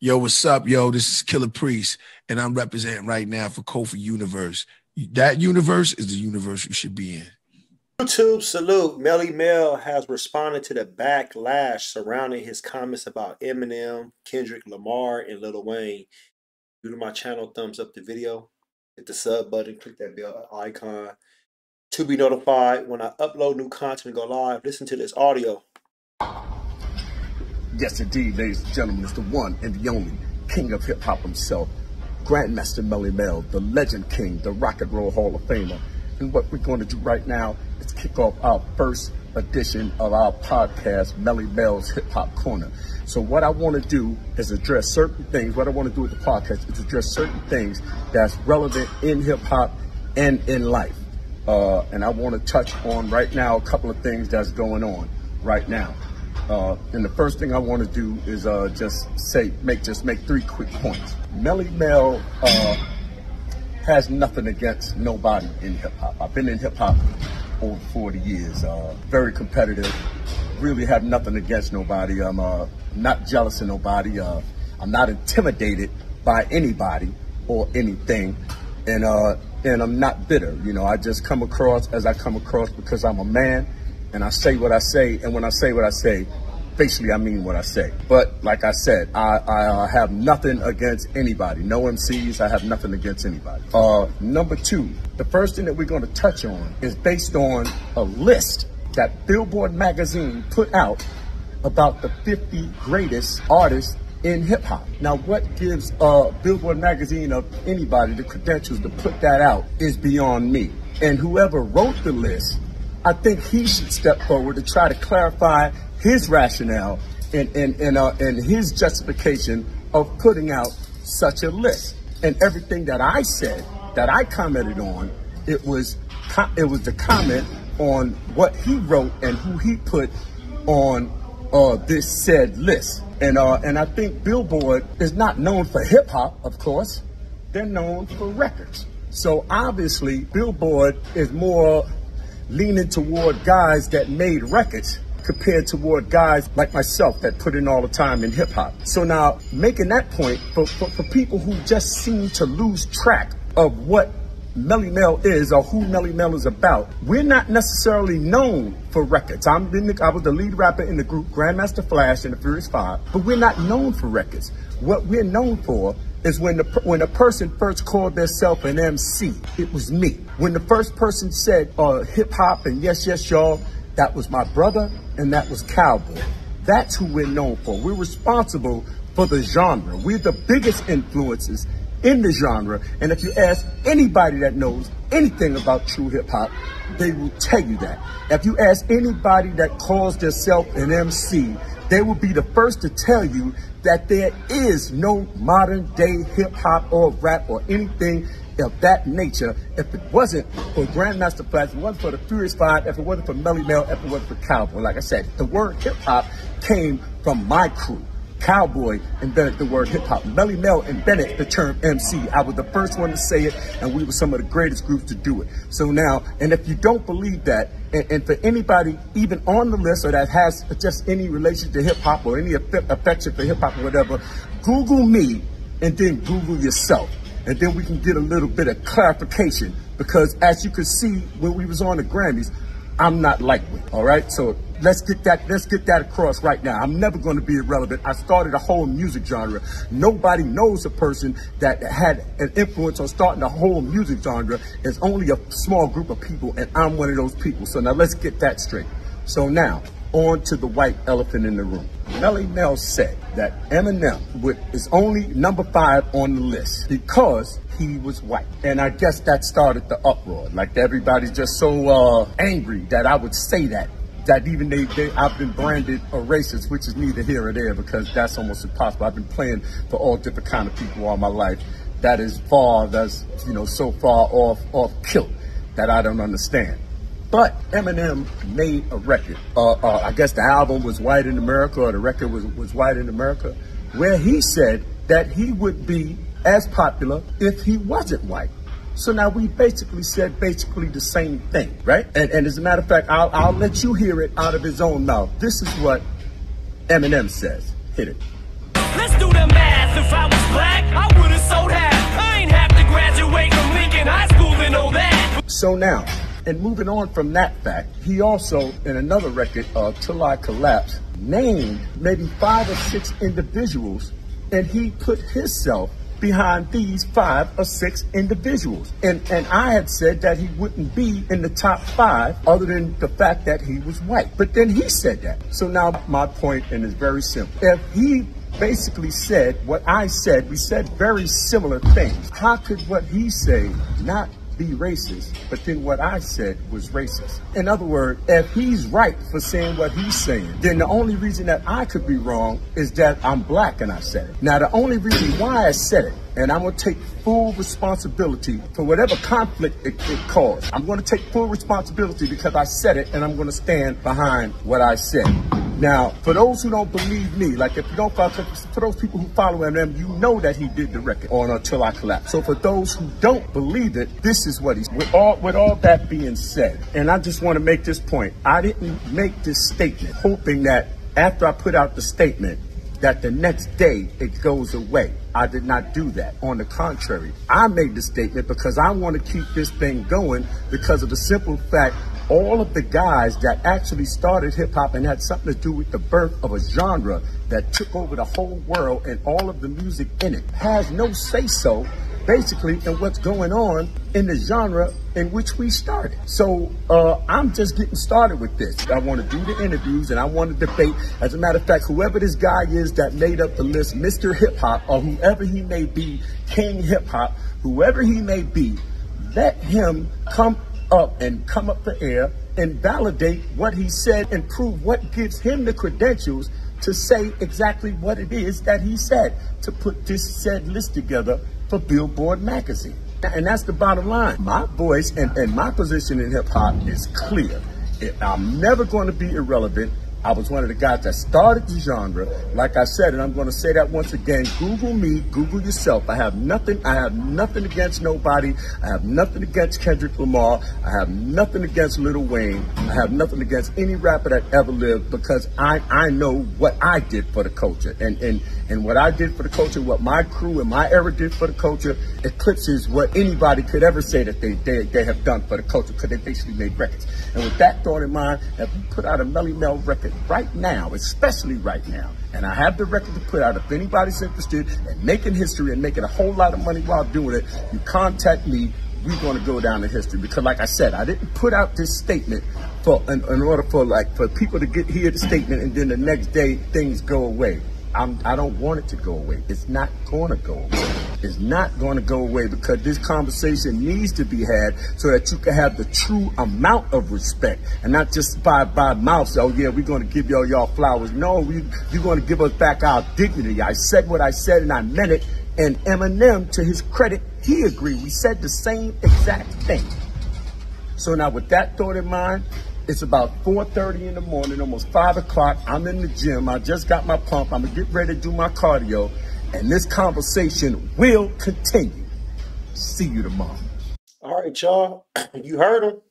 Yo, what's up, yo? This is Killer Priest, and I'm representing right now for Kofi Universe. That universe is the universe you should be in. YouTube salute. Melle Mel has responded to the backlash surrounding his comments about Eminem, Kendrick Lamar, and Lil Wayne. New to my channel, thumbs up the video, hit the sub button, click that bell icon to be notified when I upload new content and go live. Listen to this audio. Yes, indeed, ladies and gentlemen, it's the one and the only king of hip-hop himself, Grandmaster Melle Mel, the legend king, the Rock and Roll Hall of Famer. And what we're going to do right now is kick off our first edition of our podcast, Melle Mel's Hip Hop Corner. So what I want to do is address certain things. What I want to do with the podcast is address certain things that's relevant in hip-hop and in life. And I want to touch on right now a couple of things that's going on right now. And the first thing I want to do is make 3 quick points. Melle Mel has nothing against nobody in hip hop. I've been in hip hop over 40 years. Very competitive. Really have nothing against nobody. I'm not jealous of nobody. I'm not intimidated by anybody or anything. And I'm not bitter. You know, I just come across as I come across because I'm a man. And I say what I say, and when I say what I say, basically I mean what I say. But like I said, I have nothing against anybody. No MCs, I have nothing against anybody. Number 2, the first thing that we're going to touch on is based on a list that Billboard magazine put out about the 50 greatest artists in hip hop. Now, what gives Billboard magazine or anybody the credentials to put that out is beyond me. And whoever wrote the list, I think he should step forward to try to clarify his rationale and his justification of putting out such a list. And everything that I said, that I commented on, it was the comment on what he wrote and who he put on this said list. And I think Billboard is not known for hip hop, of course. They're known for records. So obviously, Billboard is more leaning toward guys that made records compared toward guys like myself that put in all the time in hip hop. So now making that point for people who just seem to lose track of what Melle Mel is or who Melle Mel is about, we're not necessarily known for records. I was the lead rapper in the group Grandmaster Flash and the Furious 5, but we're not known for records. What we're known for is when a person first called themselves an MC, it was me. When the first person said hip hop and yes, yes, y'all, that was my brother and that was Cowboy. That's who we're known for. We're responsible for the genre. We're the biggest influences in the genre. And if you ask anybody that knows anything about true hip hop, they will tell you that. If you ask anybody that calls themselves an MC, they will be the first to tell you that there is no modern day hip hop or rap or anything of that nature if it wasn't for Grandmaster Flash, if it wasn't for the Furious 5, if it wasn't for Melle Mel, if it wasn't for Cowboy. Like I said, the word hip hop came from my crew. Cowboy invented the word hip hop. Melle Mel invented the term MC. I was the first one to say it, and we were some of the greatest groups to do it. So now, and if you don't believe that, and for anybody even on the list or that has just any relation to hip hop or any affection for hip hop or whatever, Google me and then Google yourself. And then we can get a little bit of clarification, because as you can see when we was on the Grammys, I'm not lightweight, all right? So let's get that across right now. I'm never going to be irrelevant. I started a whole music genre. Nobody knows a person that had an influence on starting a whole music genre. It's only a small group of people, and I'm one of those people. So now let's get that straight. So now, on to the white elephant in the room. Melle Mel said that Eminem is only number 5 on the list because he was white. And I guess that started the uproar. Like everybody's just so angry that I would say that even I've been branded a racist, which is neither here or there because that's almost impossible. I've been playing for all different kind of people all my life. That's so far off kilt that I don't understand. But Eminem made a record. I guess the album was White in America, or the record was White in America, where he said that he would be as popular if he wasn't white. So now we basically said the same thing, right? And as a matter of fact, I'll let you hear it out of his own mouth. This is what Eminem says. Hit it. Let's do the math. So now, and moving on from that fact, he also, in another record, Till I Collapse, named maybe 5 or 6 individuals, and he put himself behind these 5 or 6 individuals. And I had said that he wouldn't be in the top 5 other than the fact that he was white. But then he said that. So now my point, and it's very simple. If he basically said what I said, we said very similar things. How could what he say not be racist, but then what I said was racist? In other words, if he's right for saying what he's saying, then the only reason that I could be wrong is that I'm black and I said it. Now, the only reason why I said it, and I'm going to take full responsibility for whatever conflict it caused. I'm going to take full responsibility because I said it, and I'm going to stand behind what I said. Now, for those who don't believe me, like if you don't follow, for those people who follow Eminem, you know that he did the record on Until I Collapse. So for those who don't believe it, this is what he's, with all that being said, and I just want to make this point. I didn't make this statement hoping that after I put out the statement, that the next day it goes away. I did not do that. On the contrary, I made the statement because I want to keep this thing going because of the simple fact all of the guys that actually started hip-hop and had something to do with the birth of a genre that took over the whole world and all of the music in it has no say-so basically in what's going on in the genre in which we started. So I'm just getting started with this. I want to do the interviews and I want to debate. As a matter of fact, whoever this guy is that made up the list, Mr. Hip Hop, or whoever he may be, King Hip Hop, whoever he may be, let him come up and come up the air and validate what he said and prove what gives him the credentials to say exactly what it is that he said, to put this said list together for Billboard magazine. And that's the bottom line. My voice and my position in hip hop is clear. I'm never going to be irrelevant. I was one of the guys that started the genre. Like I said, and I'm going to say that once again, Google me, Google yourself. I have nothing against nobody. I have nothing against Kendrick Lamar. I have nothing against Lil Wayne. I have nothing against any rapper that ever lived because I know what I did for the culture. And what I did for the culture, what my crew and my era did for the culture, eclipses what anybody could ever say that they have done for the culture because they basically made records. And with that thought in mind, if you put out a Melle Mel record right now, especially right now, and I have the record to put out, if anybody's interested in making history and making a whole lot of money while doing it, you contact me. We're going to go down in history because, like I said, I didn't put out this statement in order for people to hear the statement and then the next day things go away. I don't want it to go away. It's not going to go away. It's not going to go away because this conversation needs to be had so that you can have the true amount of respect and not just by mouth. So, oh yeah, we're going to give y'all flowers. No, you're going to give us back our dignity. I said what I said and I meant it. And Eminem, to his credit, he agreed. We said the same exact thing. So now with that thought in mind, it's about 4:30 in the morning, almost 5 o'clock. I'm in the gym. I just got my pump. I'm going to get ready to do my cardio. And this conversation will continue. See you tomorrow. All right, y'all. You heard him.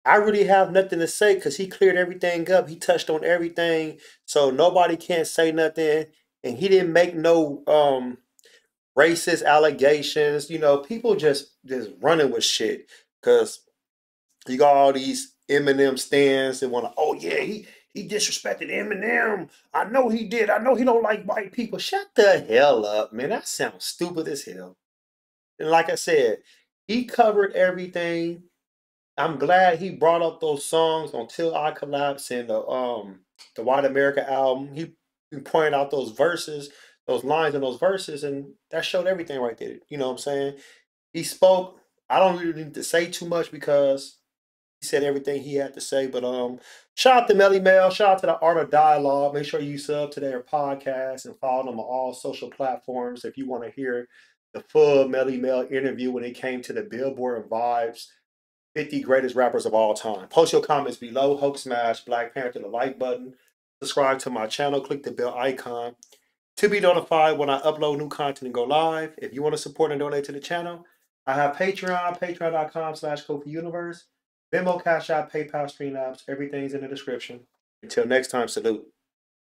I really have nothing to say because he cleared everything up. He touched on everything. So nobody can't say nothing. And he didn't make no racist allegations. You know, people just running with shit. Because you got all these Eminem stands that want to, oh yeah, he disrespected Eminem. I know he did. I know he don't like white people. Shut the hell up, man. That sounds stupid as hell. And like I said, he covered everything. I'm glad he brought up those songs Until I Collapse and the White America album. He pointed out those verses, those lines in those verses, and that showed everything right there. You know what I'm saying? He spoke. I don't really need to say too much because he said everything he had to say. But shout out to Melle Mel. Shout out to the Art of Dialogue. Make sure you sub to their podcast and follow them on all social platforms if you want to hear the full Melle Mel interview when it came to the Billboard Vibes 50 greatest rappers of all time. Post your comments below. Hope smash Black Panther the like button. Subscribe to my channel. Click the bell icon to be notified when I upload new content and go live. If you want to support and donate to the channel, I have Patreon, patreon.com/KofiUniverse. Venmo, CashApp, PayPal, Stream Apps. Everything's in the description. Until next time, salute.